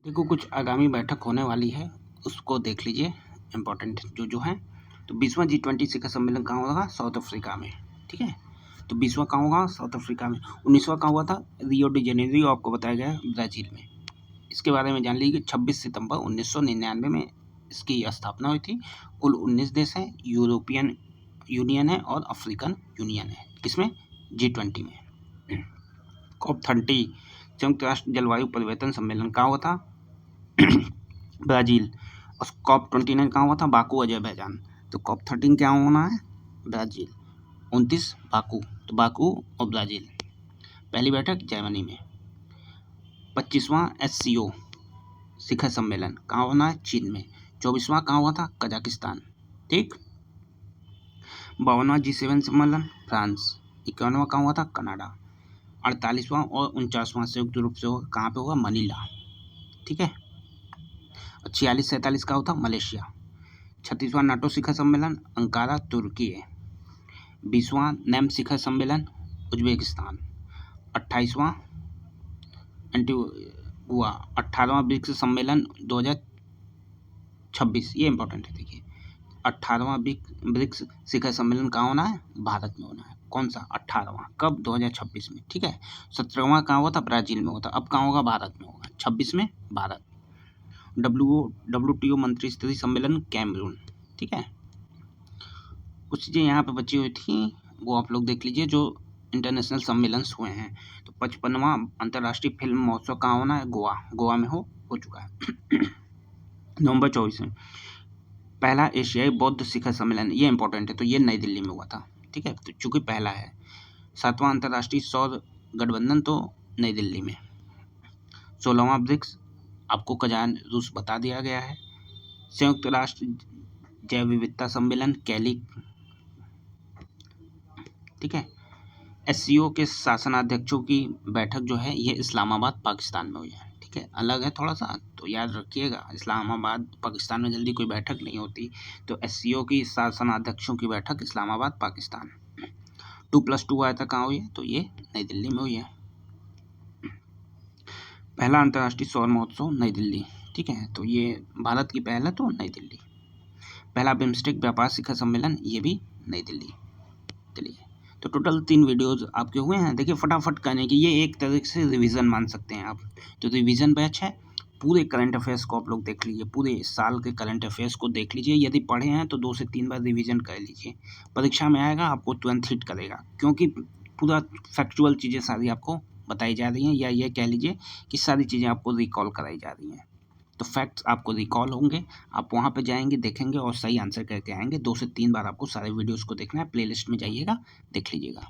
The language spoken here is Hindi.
देखो कुछ आगामी बैठक होने वाली है, उसको देख लीजिए इम्पोर्टेंट जो है। तो 20वां G20 शिखर सम्मेलन कहाँ होगा? साउथ अफ्रीका में। ठीक है, तो 20वां कहाँ होगा? साउथ अफ्रीका में। 19वां कहाँ हुआ था? रियो डी जेनेरियो, आपको बताया गया है ब्राज़ील में। इसके बारे में जान लीजिए कि 26 सितंबर 1999 में इसकी स्थापना हुई थी। कुल 19 देश हैं, यूरोपियन यूनियन है और अफ्रीकन यूनियन है। किसमें? G20 में। COP30 संयुक्त राष्ट्र जलवायु परिवर्तन सम्मेलन कहाँ हुआ था? ब्राज़ील। और COP29 कहाँ हुआ था? Baku, Azerbaijan. तो COP13 क्या होना है? ब्राज़ील। 29 बाकू, तो बाकू और ब्राज़ील। पहली बैठक जर्मनी में। 25वां SCO शिखर सम्मेलन कहाँ होना है? चीन में। 24वां कहाँ हुआ था? कजाकिस्तान। ठीक। 52वां G7 सम्मेलन फ्रांस। 51वां कहाँ हुआ था? कनाडा। 48वां और 49वां संयुक्त रूप से कहाँ पे होगा? मनीला। ठीक है। 46-47 का होता मलेशिया। 36वां नाटो शिखर सम्मेलन अंकारा, तुर्की है। 20वां नेम शिखर सम्मेलन उज्बेकिस्तान। 28वां एंटीगुआ। 18वां ब्रिक्स सम्मेलन 2026, ये इंपॉर्टेंट है। देखिए 18वां ब्रिक्स शिखर सम्मेलन कहाँ होना है? भारत में होना है। कौन सा? 18वां। कब? 2026 में। ठीक है। 17वां कहाँ हुआ था? ब्राज़ील में होता। अब कहाँ होगा? भारत में होगा। 26 में भारत। WTO मंत्री स्तरीय सम्मेलन कैमरून। ठीक है। कुछ चीज़ें यहाँ पे बची हुई थी, वो आप लोग देख लीजिए जो इंटरनेशनल सम्मेलन हुए हैं। तो 55वां अंतर्राष्ट्रीय फिल्म महोत्सव कहाँ होना है? गोवा में हो चुका है। नवंबर 24 में। पहला एशियाई बौद्ध शिखर सम्मेलन, ये इंपॉर्टेंट है, तो ये नई दिल्ली में हुआ था। ठीक है, तो चूंकि पहला है। 7वां अंतर्राष्ट्रीय सौर गठबंधन तो नई दिल्ली में। 16वां ब्रिक्स आपको कजान रूस बता दिया गया है। संयुक्त राष्ट्र जैव विविधता सम्मेलन कैली। ठीक है। SCO के शासनाध्यक्षों की बैठक जो है ये इस्लामाबाद पाकिस्तान में हुई है। ठीक है, अलग है थोड़ा सा, तो याद रखिएगा। इस्लामाबाद पाकिस्तान में जल्दी कोई बैठक नहीं होती। तो SCO की शासनाध्यक्षों की बैठक इस्लामाबाद पाकिस्तान। 2+2 आया था कहाँ हुई है? तो ये नई दिल्ली में हुई है। पहला अंतर्राष्ट्रीय सौर महोत्सव नई दिल्ली। ठीक है, तो ये भारत की पहल है, तो नई दिल्ली। पहला बिम्स्टेक व्यापार शिखर सम्मेलन, ये भी नई दिल्ली। चलिए, तो टोटल 3 वीडियोज़ आपके हुए हैं। देखिए फटाफट करने की, ये एक तरह से रिवीजन मान सकते हैं आप। तो रिवीजन बैच है, पूरे करंट अफेयर्स को आप लोग देख लीजिए, पूरे साल के करंट अफेयर्स को देख लीजिए। यदि पढ़े हैं तो 2 से 3 बार रिवीजन कर लीजिए। परीक्षा में आएगा आपको तुरंत हिट करेगा, क्योंकि पूरा फैक्चुअल चीज़ें सारी आपको बताई जा रही हैं, या ये कह लीजिए कि सारी चीज़ें आपको रिकॉल कराई जा रही हैं। तो फैक्ट्स आपको रिकॉल होंगे, आप वहाँ पे जाएंगे, देखेंगे और सही आंसर करके आएंगे। 2 से 3 बार आपको सारे वीडियोज़ को देखना है। प्लेलिस्ट में जाइएगा, देख लीजिएगा।